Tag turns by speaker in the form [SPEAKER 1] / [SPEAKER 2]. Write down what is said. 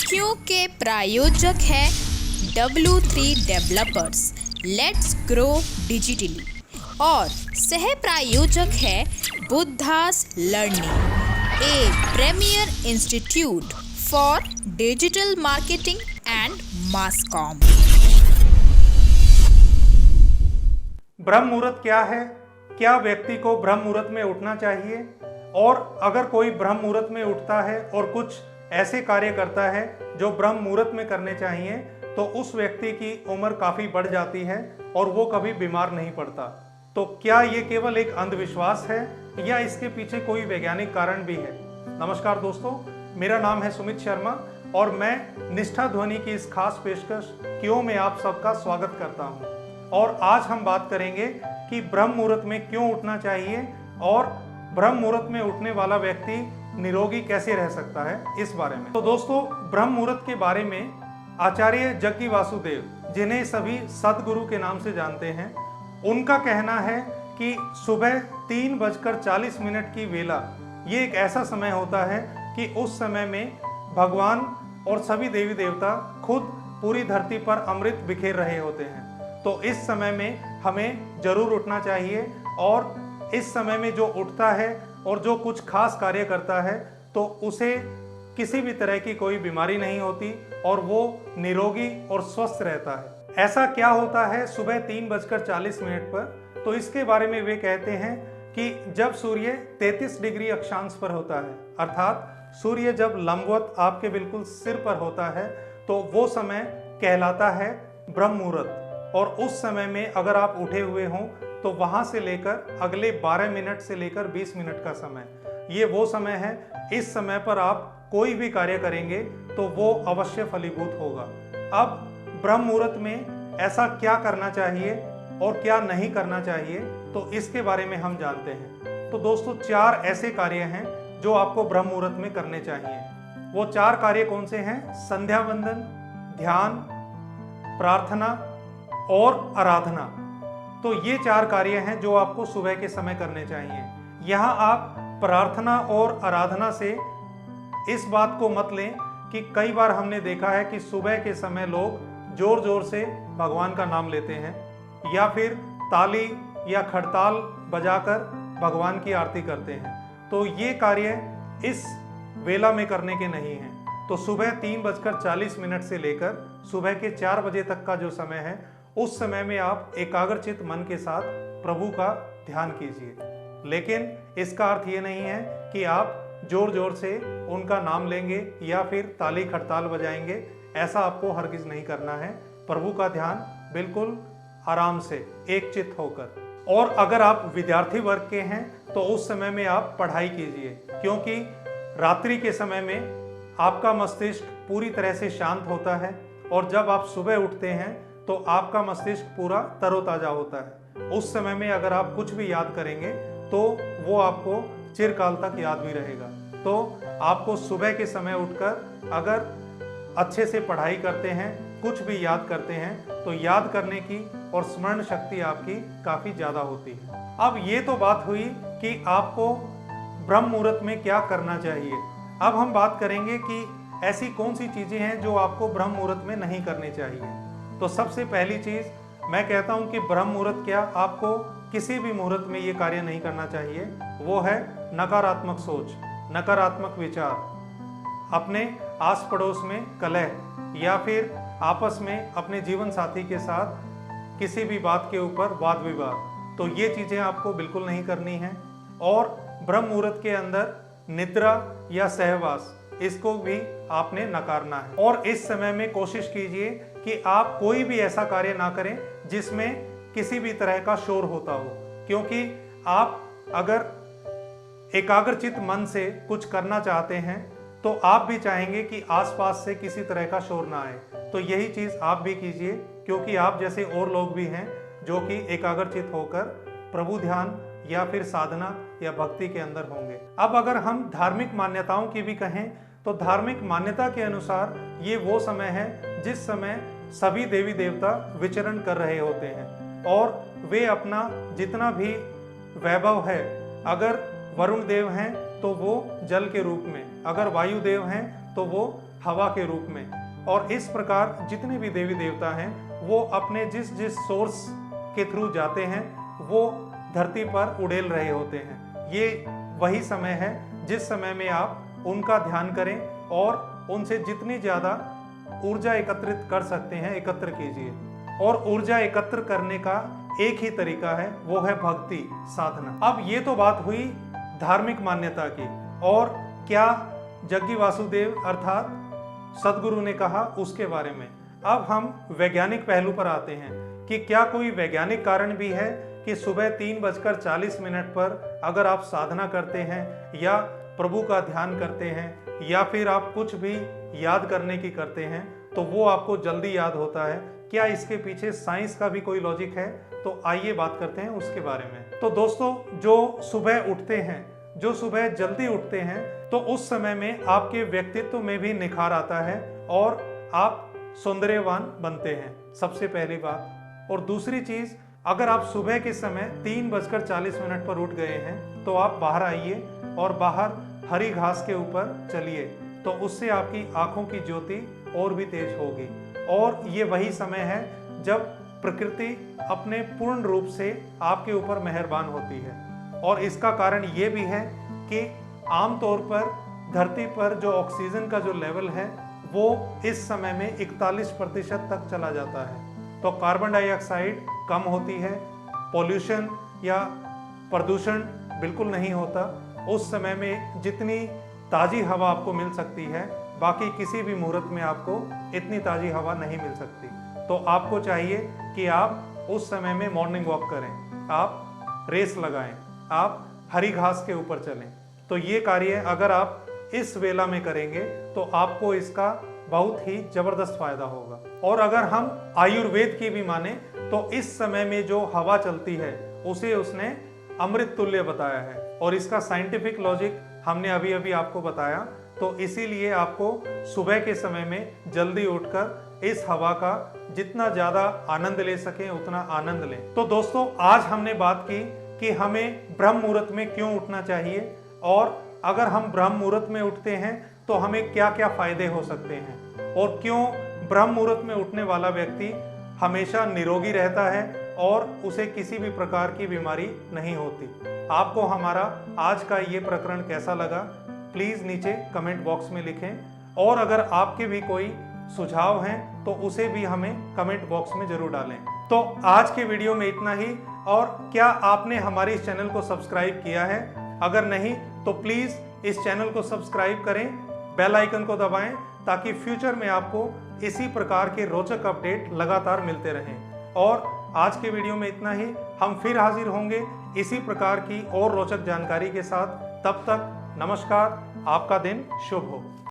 [SPEAKER 1] क्योंकि प्रायोजक है W3 developers let's grow digitally और सह प्रायोजक है Buddhas learning, A premier institute for digital marketing and mass com.
[SPEAKER 2] ब्रह्म मुहूर्त क्या है? क्या व्यक्ति को ब्रह्म मुहूर्त में उठना चाहिए? और अगर कोई ब्रह्म मुहूर्त में उठता है और कुछ ऐसे कार्य करता है जो ब्रह्म मुहूर्त में करने चाहिए, तो उस व्यक्ति की उम्र काफ़ी बढ़ जाती है और वो कभी बीमार नहीं पड़ता। तो क्या ये केवल एक अंधविश्वास है या इसके पीछे कोई वैज्ञानिक कारण भी है? नमस्कार दोस्तों, मेरा नाम है सुमित शर्मा और मैं निष्ठा ध्वनि की इस खास पेशकश क्यों में आप सबका स्वागत करता हूँ। और आज हम बात करेंगे कि ब्रह्म मुहूर्त में क्यों उठना चाहिए और ब्रह्म मुहूर्त में उठने वाला व्यक्ति निरोगी कैसे रह सकता है, इस बारे में। तो दोस्तों, ब्रह्म मुहूर्त के बारे में आचार्य जग्गी वासुदेव, जिन्हें सभी सदगुरु के नाम से जानते हैं, उनका कहना है कि सुबह 3:40 की वेला ये एक ऐसा समय होता है कि उस समय में भगवान और सभी देवी देवता खुद पूरी धरती पर अमृत बिखेर रहे होते हैं। तो इस समय में हमें जरूर उठना चाहिए और इस समय में जो उठता है और जो कुछ खास कार्य करता है तो उसे किसी भी तरह की कोई बीमारी नहीं होती और वो निरोगी और स्वस्थ रहता है। ऐसा क्या होता है सुबह 3:40 पर? तो इसके बारे में वे कहते हैं कि जब सूर्य 33 डिग्री अक्षांश पर होता है, अर्थात सूर्य जब लंबवत आपके बिल्कुल सिर पर होता है, तो वो समय कहलाता है ब्रह्म मुहूर्त। और उस समय में अगर आप उठे हुए हों तो वहां से लेकर अगले 12 मिनट से लेकर 20 मिनट का समय, ये वो समय है। इस समय पर आप कोई भी कार्य करेंगे तो वो अवश्य फलीभूत होगा। अब ब्रह्म मुहूर्त में ऐसा क्या करना चाहिए और क्या नहीं करना चाहिए, तो इसके बारे में हम जानते हैं। तो दोस्तों, 4 ऐसे कार्य हैं जो आपको ब्रह्म मुहूर्त में करने चाहिए। वो 4 कार्य कौन से हैं? संध्या वंदन, ध्यान, प्रार्थना और आराधना। तो ये 4 कार्य हैं जो आपको सुबह के समय करने चाहिए। यहाँ आप प्रार्थना और आराधना से इस बात को मत लें कि कई बार हमने देखा है कि सुबह के समय लोग जोर जोर से भगवान का नाम लेते हैं या फिर ताली या खड़ताल बजाकर भगवान की आरती करते हैं। तो ये कार्य इस वेला में करने के नहीं हैं। तो सुबह 3:40 से लेकर सुबह के 4 बजे तक का जो समय है, उस समय में आप एकाग्रचित मन के साथ प्रभु का ध्यान कीजिए। लेकिन इसका अर्थ ये नहीं है कि आप जोर जोर से उनका नाम लेंगे या फिर ताली खड़ताल बजाएंगे। ऐसा आपको हरगिज नहीं करना है। प्रभु का ध्यान बिल्कुल आराम से एकचित्त होकर। और अगर आप विद्यार्थी वर्ग के हैं तो उस समय में आप पढ़ाई कीजिए, क्योंकि रात्रि के समय में आपका मस्तिष्क पूरी तरह से शांत होता है और जब आप सुबह उठते हैं तो आपका मस्तिष्क पूरा तरोताजा होता है। उस समय में अगर आप कुछ भी याद करेंगे तो वो आपको चिरकाल तक याद भी रहेगा। तो आपको सुबह के समय उठकर अगर अच्छे से पढ़ाई करते हैं, कुछ भी याद करते हैं, तो याद करने की और स्मरण शक्ति आपकी काफ़ी ज़्यादा होती है। अब ये तो बात हुई कि आपको ब्रह्म मुहूर्त में क्या करना चाहिए। अब हम बात करेंगे कि ऐसी कौन सी चीज़ें हैं जो आपको ब्रह्म मुहूर्त में नहीं करनी चाहिए। तो सबसे पहली चीज़ मैं कहता हूं कि ब्रह्म मुहूर्त क्या, आपको किसी भी मुहूर्त में ये कार्य नहीं करना चाहिए। वो है नकारात्मक सोच, नकारात्मक विचार, अपने आस पड़ोस में कलह या फिर आपस में अपने जीवन साथी के साथ किसी भी बात के ऊपर वाद विवाद। तो ये चीज़ें आपको बिल्कुल नहीं करनी है। और ब्रह्म मुहूर्त के अंदर निद्रा या सहवास, इसको भी आपने नकारना है। और इस समय में कोशिश कीजिए कि आप कोई भी ऐसा कार्य ना करें जिसमें किसी भी तरह का शोर होता हो, क्योंकि आप अगर एकाग्रचित मन से कुछ करना चाहते हैं तो आप भी चाहेंगे कि आसपास से किसी तरह का शोर ना आए। तो यही चीज़ आप भी कीजिए, क्योंकि आप जैसे और लोग भी हैं जो कि एकाग्रचित होकर प्रभु ध्यान या फिर साधना या भक्ति के अंदर होंगे। अब अगर हम धार्मिक मान्यताओं की भी कहें तो धार्मिक मान्यता के अनुसार ये वो समय है जिस समय सभी देवी देवता विचरण कर रहे होते हैं और वे अपना जितना भी वैभव है, अगर वरुण देव हैं तो वो जल के रूप में, अगर वायु देव हैं तो वो हवा के रूप में। और इस प्रकार जितने भी देवी देवता हैं वो अपने जिस जिस सोर्स के थ्रू जाते हैं वो धरती पर उड़ेल रहे होते हैं। ये वही समय है जिस समय में आप उनका ध्यान करें और उनसे जितनी ज़्यादा ऊर्जा एकत्रित कर सकते हैं एकत्र कीजिए। और ऊर्जा एकत्र करने का एक ही तरीका है, वो है भक्ति साधना। अब ये तो बात हुई धार्मिक मान्यता की, और क्या जग्गी वासुदेव अर्थात सदगुरु ने कहा उसके बारे में। अब हम वैज्ञानिक पहलू पर आते हैं कि क्या कोई वैज्ञानिक कारण भी है कि सुबह 3:40 पर अगर आप साधना करते हैं या प्रभु का ध्यान करते हैं या फिर आप कुछ भी याद करने की करते हैं तो वो आपको जल्दी याद होता है। क्या इसके पीछे साइंस का भी कोई लॉजिक है? तो आइए बात करते हैं उसके बारे में। तो दोस्तों, जो सुबह उठते हैं, जो सुबह जल्दी उठते हैं, तो उस समय में आपके व्यक्तित्व में भी निखार आता है और आप सौंदर्यवान बनते हैं, सबसे पहली बात। और दूसरी चीज, अगर आप सुबह के समय 3:40 पर उठ गए हैं तो आप बाहर आइए और बाहर हरी घास के ऊपर चलिए, तो उससे आपकी आंखों की ज्योति और भी तेज होगी। और ये वही समय है जब प्रकृति अपने पूर्ण रूप से आपके ऊपर मेहरबान होती है। और इसका कारण ये भी है कि आमतौर पर धरती पर जो ऑक्सीजन का जो लेवल है वो इस समय में 41% तक चला जाता है। तो कार्बन डाइऑक्साइड कम होती है, पॉल्यूशन या प्रदूषण बिल्कुल नहीं होता। उस समय में जितनी ताज़ी हवा आपको मिल सकती है, बाकी किसी भी मुहूर्त में आपको इतनी ताज़ी हवा नहीं मिल सकती। तो आपको चाहिए कि आप उस समय में मॉर्निंग वॉक करें, आप रेस लगाएं, आप हरी घास के ऊपर चलें। तो ये कार्य अगर आप इस वेला में करेंगे तो आपको इसका बहुत ही जबरदस्त फायदा होगा। और अगर हम आयुर्वेद की भी माने तो इस समय में जो हवा चलती है उसे उसने अमृत तुल्य बताया है, और इसका साइंटिफिक लॉजिक हमने अभी अभी आपको बताया। तो इसीलिए आपको सुबह के समय में जल्दी उठकर इस हवा का जितना ज्यादा आनंद ले सकें उतना आनंद लें। तो दोस्तों, आज हमने बात की कि हमें ब्रह्म मुहूर्त में क्यों उठना चाहिए, और अगर हम ब्रह्म मुहूर्त में उठते हैं तो हमें क्या क्या फायदे हो सकते हैं, और क्यों ब्रह्म मुहूर्त में उठने वाला व्यक्ति हमेशा निरोगी रहता है और उसे किसी भी प्रकार की बीमारी नहीं होती। आपको हमारा आज का ये प्रकरण कैसा लगा प्लीज़ नीचे कमेंट बॉक्स में लिखें, और अगर आपके भी कोई सुझाव हैं तो उसे भी हमें कमेंट बॉक्स में जरूर डालें। तो आज के वीडियो में इतना ही। और क्या आपने हमारे इस चैनल को सब्सक्राइब किया है? अगर नहीं तो प्लीज़ इस चैनल को सब्सक्राइब करें, बेल आइकन को दबाएं, ताकि फ्यूचर में आपको इसी प्रकार के रोचक अपडेट लगातार मिलते रहें। और आज के वीडियो में इतना ही। हम फिर हाजिर होंगे इसी प्रकार की और रोचक जानकारी के साथ। तब तक नमस्कार, आपका दिन शुभ हो।